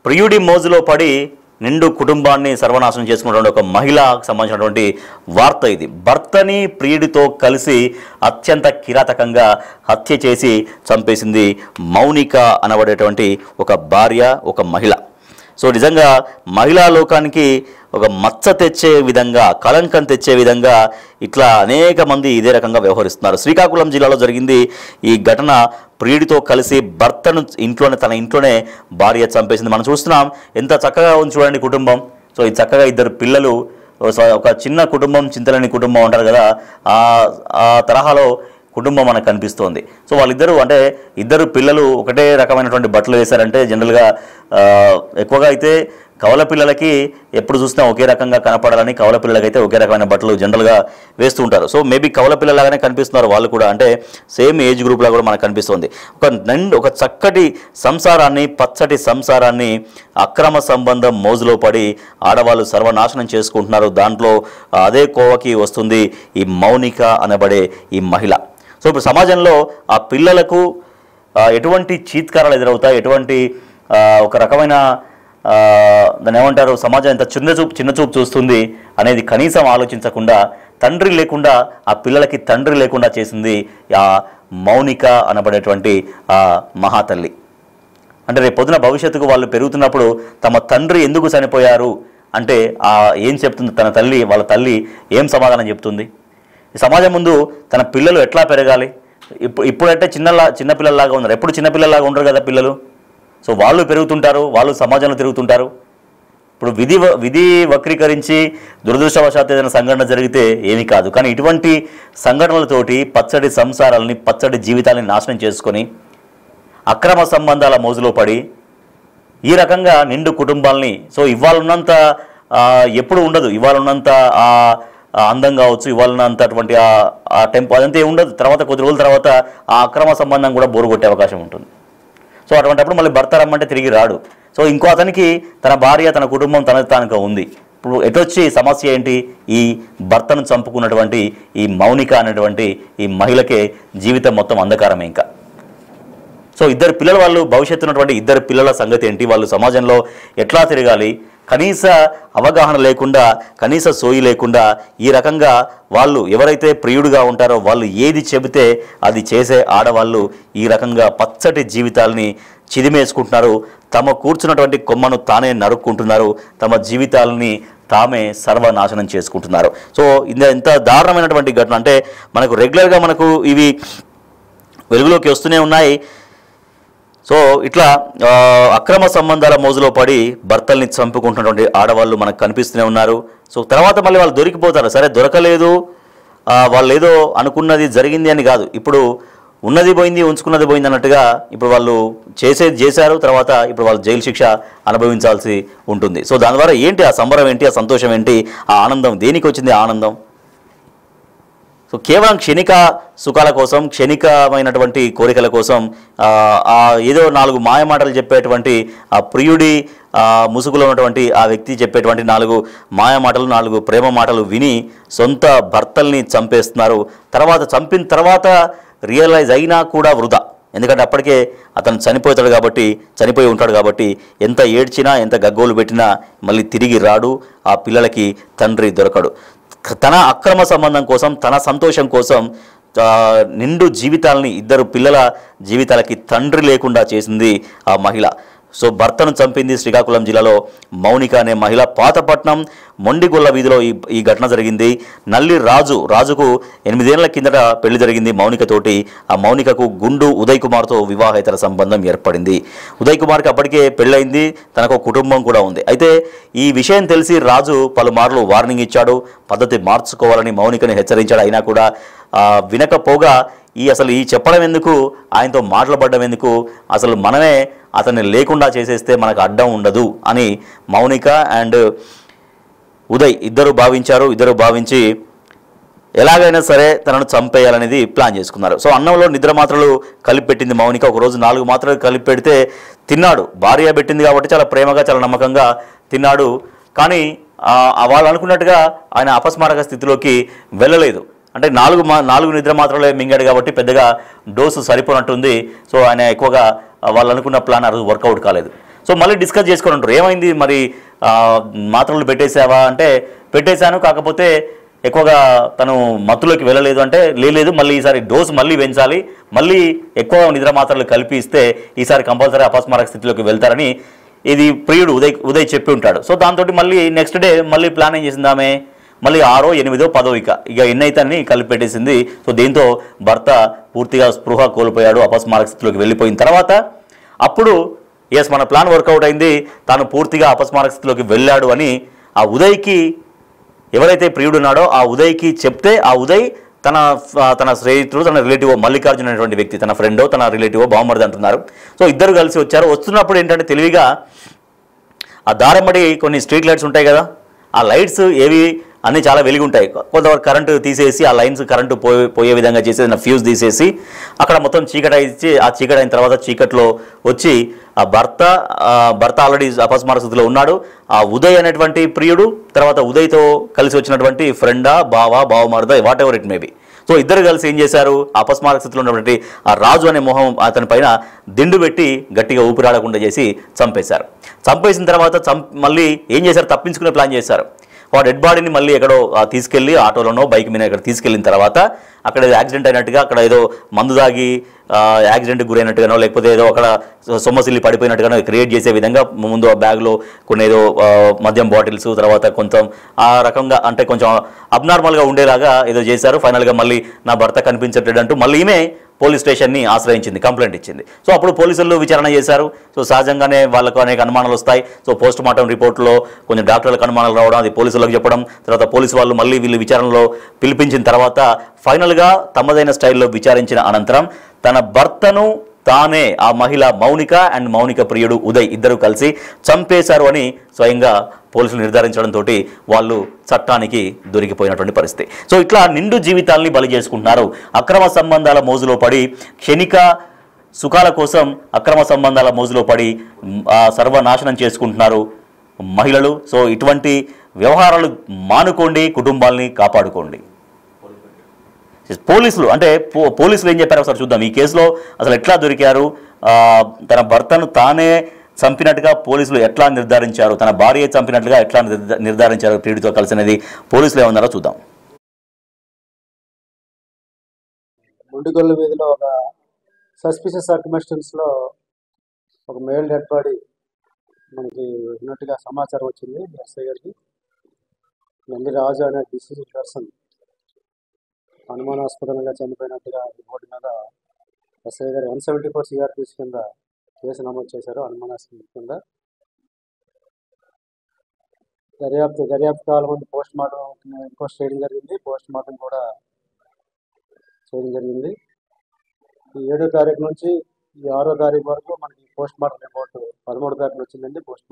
ప్రియుడి మోజులో పడి నిండు కుటుంబాన్ని సర్వనాశనం చేసుకున్నటువంటి ఒక మహిళకు సంబంధించినటువంటి వార్త ఇది. భర్తని ప్రియుడితో కలిసి అత్యంత కిరాతకంగా హత్య చేసి చంపేసింది మౌనిక అనబడేటువంటి ఒక భార్య, ఒక మహిళ. సో నిజంగా మహిళా లోకానికి ఒక మచ్చ తెచ్చే విధంగా, కళంకం తెచ్చే విధంగా ఇట్లా అనేక మంది ఇదే రకంగా వ్యవహరిస్తున్నారు. శ్రీకాకుళం జిల్లాలో జరిగింది ఈ ఘటన. ప్రియుడితో కలిసి భర్తను తన ఇంట్లోనే భార్య చంపేసింది. మనం చూస్తున్నాం ఎంత చక్కగా ఉంది చూడండి కుటుంబం. సో ఈ చక్కగా ఇద్దరు పిల్లలు, ఒక చిన్న కుటుంబం, చింతలేని కుటుంబం అంటారు కదా, ఆ తరహాలో కుటుంబం మనకు కనిపిస్తోంది. సో వాళ్ళిద్దరూ అంటే ఇద్దరు పిల్లలు ఒకటే రకమైనటువంటి బట్టలు వేశారంటే జనరల్గా ఎక్కువగా అయితే కవల పిల్లలకి ఎప్పుడు చూసినా ఒకే రకంగా కనపడాలని కవల పిల్లలకైతే ఒకే రకమైన బట్టలు జనరల్గా వేస్తూ ఉంటారు. సో మేబీ కవల పిల్లలాగానే కనిపిస్తున్నారు వాళ్ళు కూడా, అంటే సేమ్ ఏజ్ గ్రూప్లో కూడా మనకు కనిపిస్తుంది. ఒక చక్కటి సంసారాన్ని, పచ్చటి సంసారాన్ని అక్రమ సంబంధం మోజులో పడి ఆడవాళ్ళు సర్వనాశనం చేసుకుంటున్నారు. దాంట్లో అదే కోవకి వస్తుంది ఈ మౌనిక అనబడే ఈ మహిళ. సో ఇప్పుడు సమాజంలో ఆ పిల్లలకు ఎటువంటి చీత్కారాలు ఎదురవుతాయి, ఎటువంటి ఒక రకమైన దాన్ని ఏమంటారు, సమాజం ఎంత చిన్న చూపు చూస్తుంది అనేది కనీసం ఆలోచించకుండా తండ్రి లేకుండా, ఆ పిల్లలకి తండ్రి లేకుండా చేసింది ఆ మౌనిక అనబడేటువంటి ఆ మహాతల్లి. అంటే రేపు పొద్దున భవిష్యత్తుకు వాళ్ళు పెరుగుతున్నప్పుడు తమ తండ్రి ఎందుకు చనిపోయారు అంటే ఏం చెప్తుంది తన తల్లి, వాళ్ళ తల్లి ఏం సమాధానం చెప్తుంది? ఈ సమాజం ముందు తన పిల్లలు ఎట్లా పెరగాలి? ఇప్పుడంటే చిన్నపిల్లల్లాగా ఉన్నారు, ఎప్పుడు చిన్నపిల్లల్లాగా ఉండరు కదా పిల్లలు. సో వాళ్ళు పెరుగుతుంటారు, వాళ్ళు సమాజంలో తిరుగుతుంటారు. ఇప్పుడు విధి వక్రీకరించి దురదృష్టవశాత్తు ఏదైనా సంఘటన జరిగితే ఏమీ కాదు, కానీ ఇటువంటి సంఘటనలతోటి పచ్చడి సంసారాలని, పచ్చడి జీవితాలని నాశనం చేసుకొని అక్రమ సంబంధాల మోజులో పడి ఈ రకంగా నిండు కుటుంబాలని, సో ఇవాళ ఉన్నంత ఎప్పుడు ఉండదు, ఇవాళ ఉన్నంత అందం కావచ్చు, ఇవాళ ఉన్నంత అటువంటి ఆ టెంపో అదంతా ఉండదు. తర్వాత కొద్ది రోజుల తర్వాత ఆ అక్రమ సంబంధం కూడా బోరు కొట్టే అవకాశం ఉంటుంది. సో అటువంటిప్పుడు మళ్ళీ భర్త రమ్మంటే తిరిగి రాడు. సో ఇంకో అతనికి తన భార్య, తన కుటుంబం తనకు ఉంది. ఇప్పుడు ఎటొచ్చి సమస్య ఏంటి? ఈ భర్తను చంపుకున్నటువంటి ఈ మౌనిక అనేటువంటి ఈ మహిళకే జీవితం మొత్తం అంధకారమే ఇంకా. సో ఇద్దరు పిల్లల వాళ్ళు, భవిష్యత్తు ఉన్నటువంటి ఇద్దరు పిల్లల సంగతి ఏంటి? వాళ్ళు సమాజంలో ఎట్లా తిరగాలి? కనీస అవగాహన లేకుండా, కనీస సోయి లేకుండా ఈ రకంగా వాళ్ళు ఎవరైతే ప్రియుడుగా ఉంటారో వాళ్ళు ఏది చెబితే అది చేసే ఆడవాళ్ళు ఈ రకంగా పచ్చటి జీవితాలని చిదిమేసుకుంటున్నారు. తమ కూర్చున్నటువంటి కొమ్మను తానే నరుక్కుంటున్నారు, తమ జీవితాలని తామే సర్వనాశనం చేసుకుంటున్నారు. సో ఇంత దారుణమైనటువంటి ఘటన అంటే మనకు రెగ్యులర్గా మనకు ఇవి వెలుగులోకి వస్తూనే ఉన్నాయి. సో ఇట్లా అక్రమ సంబంధాల మోజులో పడి భర్తల్ని చంపుకుంటున్నటువంటి ఆడవాళ్ళు మనకు కనిపిస్తూనే ఉన్నారు. సో తర్వాత మళ్ళీ వాళ్ళు దొరికిపోతారు. సరే దొరకలేదు, వాళ్ళు ఏదో అనుకున్నది జరిగింది అని కాదు, ఇప్పుడు ఉన్నది పోయింది, ఉంచుకున్నది పోయింది అన్నట్టుగా ఇప్పుడు వాళ్ళు చేశారు. తర్వాత ఇప్పుడు వాళ్ళు జైలు శిక్ష అనుభవించాల్సి ఉంటుంది. సో దాని ద్వారా ఏంటి ఆ సంబరం ఏంటి, ఆ సంతోషం ఏంటి, ఆ ఆనందం దేనికి వచ్చింది? ఆ ఆనందం సో కేవలం క్షణిక సుఖాల కోసం, క్షణికమైనటువంటి కోరికల కోసం ఏదో 4 మాయమాటలు చెప్పేటువంటి ఆ ప్రియుడి ముసుగులో ఉన్నటువంటి ఆ వ్యక్తి చెప్పేటువంటి 4 మాయమాటలు, 4 ప్రేమ మాటలు విని సొంత భర్తల్ని చంపేస్తున్నారు. చంపిన తర్వాత రియలైజ్ అయినా కూడా వృధా. ఎందుకంటే అప్పటికే అతను చనిపోయి ఉంటాడు కాబట్టి ఎంత ఏడ్చినా, ఎంత గగ్గోలు పెట్టినా మళ్ళీ తిరిగి రాడు, ఆ పిల్లలకి తండ్రి దొరకడు. తన అక్రమ సంబంధం కోసం, తన సంతోషం కోసం నిండు జీవితాలని, ఇద్దరు పిల్లల జీవితాలకి తండ్రి లేకుండా చేసింది ఆ మహిళ. సో భర్తను చంపింది శ్రీకాకుళం జిల్లాలో మౌనిక అనే మహిళ. పాతపట్నం మొండిగొల్ల వీధిలో ఈ ఘటన జరిగింది. నల్లి రాజుకు 8 ఏళ్ల కిందట పెళ్లి జరిగింది మౌనికతోటి. ఆ మౌనికకు గుండు ఉదయ్ కుమార్తో వివాహేతర సంబంధం ఏర్పడింది. ఉదయ్ కుమార్కి అప్పటికే పెళ్ళయింది, తనకు కుటుంబం కూడా ఉంది. అయితే ఈ విషయం తెలిసి రాజు పలుమార్లు వార్నింగ్ ఇచ్చాడు, పద్ధతి మార్చుకోవాలని మౌనికని హెచ్చరించాడు. అయినా కూడా వినకపోగా అసలు చెప్పడం ఎందుకు, ఆయనతో మాట్లాడడం ఎందుకు, అసలు మనమే అతన్ని లేకుండా చేసేస్తే మనకు అడ్డం ఉండదు అని మౌనిక అండ్ ఉదయ్ ఇద్దరు భావించి ఎలాగైనా సరే తనను చంపేయాలనేది ప్లాన్ చేసుకున్నారు. సో అన్నంలో నిద్ర మాత్రలు కలిపి పెట్టింది మౌనిక. ఒకరోజు 4 మాత్రలు కలిపి పెడితే తిన్నాడు. భార్య పెట్టింది కాబట్టి చాలా ప్రేమగా, చాలా నమ్మకంగా తిన్నాడు. కానీ వాళ్ళు అనుకున్నట్టుగా ఆయన అపస్మారక స్థితిలోకి వెళ్ళలేదు. అంటే 4 నిద్ర మాత్రలే మింగాడు కాబట్టి పెద్దగా డోసు సరిపోనట్టుంది. సో ఆయన ఎక్కువగా వాళ్ళు అనుకున్న ప్లాన్ వర్కౌట్ కాలేదు. సో మళ్ళీ డిస్కస్ చేసుకొని ఉంటారు, ఏమైంది మరి మాత్రలు పెట్టేసావా అంటే పెట్టేశాను, కాకపోతే ఎక్కువగా తను మత్తులోకి వెళ్ళలేదు అంటే లేదు, మళ్ళీ ఈసారి డోసు మళ్ళీ పెంచాలి, మళ్ళీ ఎక్కువ నిద్ర మాత్రలు కలిపి ఇస్తే ఈసారి కంపల్సరీ అపస్మారక స్థితిలోకి వెళ్తారని ఇది ప్రియుడు ఉదయ్ చెప్పి ఉంటాడు. సో దాంతో మళ్ళీ నెక్స్ట్ డే మళ్ళీ ప్లాన్ ఏం చేసింది ఆమె, మళ్ళీ 6, 8, 10 ఇక ఎన్నైతే కలిపి పెట్టేసింది. సో దీంతో భర్త పూర్తిగా స్పృహ కోల్పోయాడు, అపస్మారక స్థితిలోకి వెళ్ళిపోయిన తర్వాత అప్పుడు ఎస్ మన ప్లాన్ వర్కౌట్ అయింది, తాను పూర్తిగా అపస్మారక స్థితిలోకి వెళ్ళాడు అని ఆ ఉదయ్కి ఎవరైతే ప్రియుడు ఉన్నాడో ఆ ఉదయ్కి చెప్తే ఆ ఉదయ్ తన స్నేహితుడు, తన రిలేటివ్ మల్లికార్జున అనేటువంటి వ్యక్తి, తన ఫ్రెండో తన రిలేటివో బావమరిది అంటున్నారు. సో ఇద్దరు కలిసి వచ్చారు. వస్తున్నప్పుడు ఏంటంటే తెలివిగా ఆ దారమ్మడి కొన్ని స్ట్రీట్ లైట్స్ ఉంటాయి కదా, ఆ లైట్స్ ఏవి అన్నీ చాలా వెలిగి ఉంటాయి, కొంతవరకు కరెంటు తీసేసి ఆ లైన్స్ కరెంటు పోయే విధంగా చేసేది ఫ్యూజ్ తీసేసి అక్కడ మొత్తం చీకటి ఇచ్చి ఆ చీకటి అయిన తర్వాత చీకట్లో వచ్చి ఆ భర్త ఆల్రెడీ అపస్మారక స్థితిలో ఉన్నాడు. ఆ ఉదయ్ అనేటువంటి ప్రియుడు తర్వాత ఉదయ్తో కలిసి వచ్చినటువంటి ఫ్రెండా బావమరిదా whatever it maybe. So ఇద్దరు కలిసి ఏం చేశారు, అపస్మారక స్థితిలో ఉన్నటువంటి ఆ రాజు అనే మొహం అతని పైన దిండు పెట్టి గట్టిగా ఊపిరాడకుండా చేసి చంపేశారు. చంపేసిన తర్వాత మళ్ళీ ఏం చేశారు, తప్పించుకునే ప్లాన్ చేశారు. ఆ డెడ్ బాడీని మళ్ళీ ఎక్కడో తీసుకెళ్ళి ఆటోలోనో బైక్ మీద ఎక్కడ తీసుకెళ్ళిన తర్వాత అక్కడ యాక్సిడెంట్ అయినట్టుగా, అక్కడ ఏదో మందు దాగి యాక్సిడెంట్కి గురైనట్టుగానో లేకపోతే ఏదో అక్కడ సొమ్మసిల్లి పడిపోయినట్టుగానో క్రియేట్ చేసే విధంగా ముందు ఆ బ్యాగ్లో కొన్ని ఏదో మద్యం బాటిల్స్ తర్వాత కొంచెం ఆ రకంగా అంటే కొంచెం అబ్నార్మల్గా ఉండేలాగా ఏదో చేశారు. ఫైనల్గా మళ్ళీ నా భర్త కనిపించట్లేదు అంటూ మళ్ళీ ఈమె పోలీస్ స్టేషన్ని ఆశ్రయించింది, కంప్లైంట్ ఇచ్చింది. సో అప్పుడు పోలీసులు విచారణ చేశారు. సో సహజంగానే వాళ్ళకు అనేక అనుమానాలు వస్తాయి. సో పోస్ట్ మార్టం రిపోర్ట్లో కొంచెం డాక్టర్లకు అనుమానాలు రావడం, అది పోలీసులకు చెప్పడం, తర్వాత పోలీసు వాళ్ళు మళ్ళీ వీళ్ళు విచారణలో పిలిపించిన తర్వాత ఫైనల్గా తమదైన స్టైల్లో విచారించిన అనంతరం తన భర్తను తానే ఆ మహిళ మౌనిక ప్రియుడు ఉదయ్ ఇద్దరు కలిసి చంపేశారు అని స్వయంగా పోలీసులు నిర్ధారించడంతో వాళ్ళు చట్టానికి దొరికిపోయినటువంటి పరిస్థితి. సో ఇట్లా నిండు జీవితాల్ని బలి చేసుకుంటున్నారు. అక్రమ సంబంధాల మోజులో పడి క్షణిక సుఖాల కోసం అక్రమ సంబంధాల మోజులో పడి సర్వనాశనం చేసుకుంటున్నారు మహిళలు. సో ఇటువంటి వ్యవహారాలు మానుకోండి, కుటుంబాలని కాపాడుకోండి. పోలీసులు ఏం చెప్పారో ఒకసారి చూద్దాం. ఈ కేసులో అసలు ఎట్లా దొరికారు, తన భర్తను తానే చంపినట్టుగా పోలీసులు ఎట్లా నిర్ధారించారు, తన భార్య చంపినట్లుగా ఎట్లా నిర్ధారించారు ప్రియుడితో కలిసినది పోలీసులు ఏమన్నారో చూద్దాం. ముండుగొల్లు వీధిలో ఒక సస్పిషియస్ సర్కమ్స్టెన్స్లో ఒక మేల్ డెడ్ బాడీ మనకి ఉన్నట్టుగా సమాచారం వచ్చింది. ఎస్ఐ గారికి నల్లి రాజు అనే డిసీజ్డ్ పర్సన్ అనుమానాస్పదంగా చనిపోయినట్టుగా రిపోర్ట్ మీద ఎస్ఐ గారు 174 సిఆర్పిసి కింద కేసు నమోదు చేశారు. అనుమానాస్పదం కింద దర్యాప్తు కాలం ముందు పోస్ట్ మార్టం ఇంకోస్ట్ చేయడం జరిగింది. పోస్ట్ మార్టం కూడా చేయడం జరిగింది. ఈ 7వ తారీఖు నుంచి ఈ 6వ తారీఖు వరకు మనకి పోస్ట్ మార్టం రిపోర్టు 13వ తారీఖున వచ్చిందండి. పోస్ట్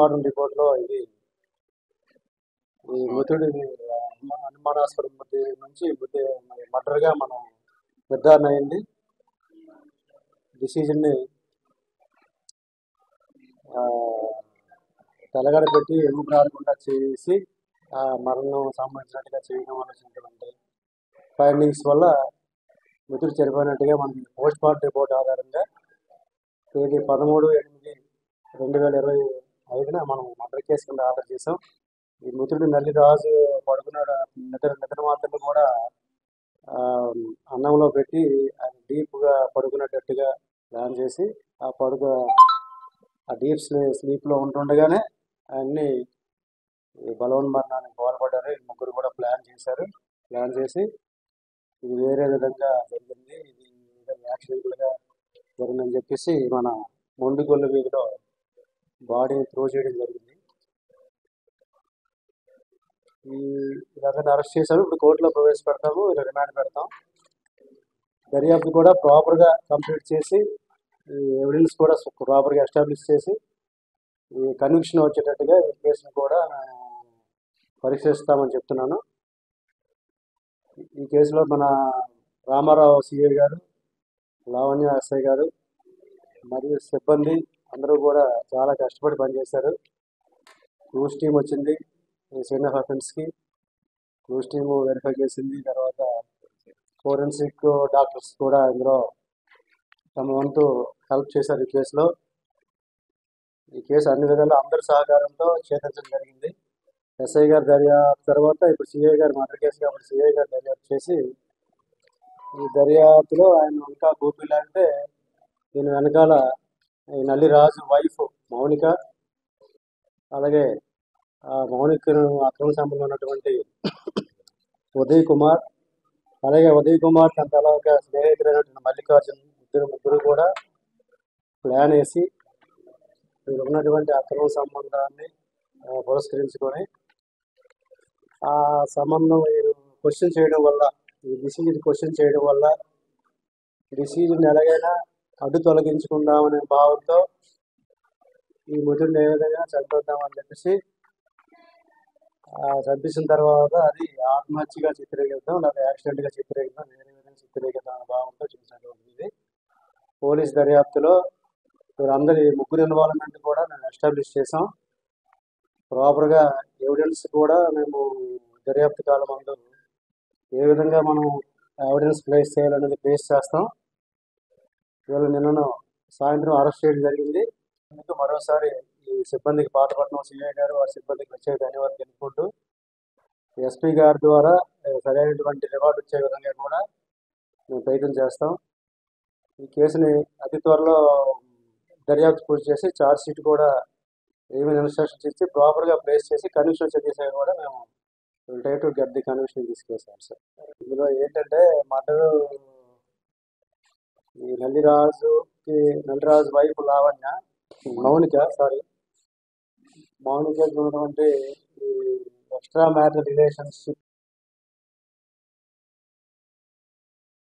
మార్టం రిపోర్ట్లో ఇది ఈ మృతుడి అనుమానాస్పద మృతి నుంచి మర్డర్గా మనం నిర్ధారణ అయింది. డిసిజన్ని తెలగడ పెట్టి ఎముక రాకుండా చేసి ఆ మరణం సంబంధించినట్టుగా చేయడం ఆలోచించినటువంటి ఫైండింగ్స్ వల్ల మృతుడు చనిపోయినట్టుగా మనకి పోస్ట్ మార్టం రిపోర్ట్ ఆధారంగా తేదీ 13/8/2025 మనం మర్డర్ కేసు కింద ఆర్డర్ చేసాం. ఈ మృతుడు నల్లి రాజు పడుకున్నాడు. నిద్ర మాత్రలు కూడా అన్నంలో పెట్టి ఆయన డీప్గా పడుకునేటట్టుగా ప్లాన్ చేసి ఆ డీప్ స్లీప్లో ఉంటుండగానే ఆయన్ని బలవన్మరణానికి పాల్పడ్డారు. ఈ ముగ్గురు కూడా ప్లాన్ చేసి ఇది వేరే విధంగా జరిగింది, ఇది యాక్సిడెంట్లుగా జరిగిందని చెప్పేసి మన మొండిగొల్లు వీధిలో బాడీని త్రో చేయడం జరిగింది. ఈ విధంగా అరెస్ట్ చేశారు. ఇప్పుడు కోర్టులో ప్రవేశపెడతాము, ఇలా రిమాండ్ పెడతాం. దర్యాప్తు కూడా ప్రాపర్గా కంప్లీట్ చేసి ఈ ఎవిడెన్స్ కూడా ప్రాపర్గా ఎస్టాబ్లిష్ చేసి ఈ కన్విక్షన్ వచ్చేటట్టుగా ఈ కేసును కూడా పరీక్షిస్తామని చెప్తున్నాను. ఈ కేసులో మన రామారావు సిఐ గారు, లావణ్య ఎస్ఐ గారు మరియు సిబ్బంది అందరూ కూడా చాలా కష్టపడి పనిచేశారు. క్రూస్ టీం వచ్చింది ఈ సీన్ ఆఫ్ అఫెన్స్కి, క్రూస్ టీము వెరిఫై చేసింది. తర్వాత ఫోరెన్సిక్ డాక్టర్స్ కూడా ఇందులో తమ వంతు హెల్ప్ చేశారు ఈ కేసులో. ఈ కేసు అన్ని విధాలు అందరి సహకారంతో ఛేదించడం జరిగింది. ఎస్ఐ గారు దర్యాప్తు తర్వాత ఇప్పుడు సిఐ గారు మర్డర్ కేసు కాబట్టి సిఐ గారు దర్యాప్తు చేసి ఈ దర్యాప్తులో ఆయన ఇంకా గోపిలా అంటే దీని వెనకాల ఈ నల్లిరాజు వైఫ్ మౌనిక, అలాగే ఆ మౌనికను అక్రమ సంబంధం ఉన్నటువంటి ఉదయ్ కుమార్, అలాగే ఉదయ్ కుమార్ తన తలగా స్నేహితుడైనటువంటి మల్లికార్జున్ ముగ్గురు కూడా ప్లాన్ వేసి వీరు ఉన్నటువంటి అక్రమ సంబంధాన్ని పురస్కరించుకొని ఆ సంబంధం వీరు క్వశ్చన్ చేయడం వల్ల, ఈ డిసీజ్ క్వశ్చన్ చేయడం వల్ల డిసీజ్ని ఎలాగైనా అడ్డు తొలగించుకుందామనే భావంతో ఈ మృతుడిని ఏ విధంగా చంపేద్దామని చెప్పేసి చంపేసిన తర్వాత అది ఆత్మహత్యగా చిత్రీకరిద్దాం లేదా యాక్సిడెంట్గా చిత్రీకరిద్దాం, వేరే విధంగా చిత్రీకరిద్దాం అనే భావంతో చూసినటువంటిది. పోలీస్ దర్యాప్తులో వీరందరి ముగ్గురు ఇన్వాల్వ్మెంట్ కూడా మేము ఎస్టాబ్లిష్ చేసాం. ప్రాపర్గా ఎవిడెన్స్ కూడా మేము దర్యాప్తు కాలం ముందు ఏ విధంగా మనం ఎవిడెన్స్ ప్లేస్ చేయాలనేది ప్లేస్ చేస్తాం. వీళ్ళు నిన్నను సాయంత్రం అరెస్ట్ చేయడం జరిగింది. అందుకు మరోసారి ఈ సిబ్బందికి పాతపట్నం సిఐ గారు వారి సిబ్బందికి ప్రత్యేక ధన్యవాదాలు తెలుపుకుంటూ ఎస్పీ గారి ద్వారా సరైనటువంటి రివార్డు వచ్చే విధంగా కూడా మేము ప్రయత్నం చేస్తాం. ఈ కేసుని అతి త్వరలో దర్యాప్తు పూర్తి చేసి ఛార్జ్ షీట్ కూడా ఏమైనా ఇన్స్ట్రక్షన్స్ ఇచ్చి ప్రాపర్గా ప్లేస్ చేసి కన్విక్షన్ చేసే కూడా మేము try to get the conviction తీసుకేసాం సార్. ఇందులో ఏంటంటే మర్డర్ ఈ నల్లిరాజు వైఫ్ లావణ్య మౌనిక ఉన్నటువంటి ఈ ఎక్స్ట్రా మ్యాటర్ రిలేషన్షిప్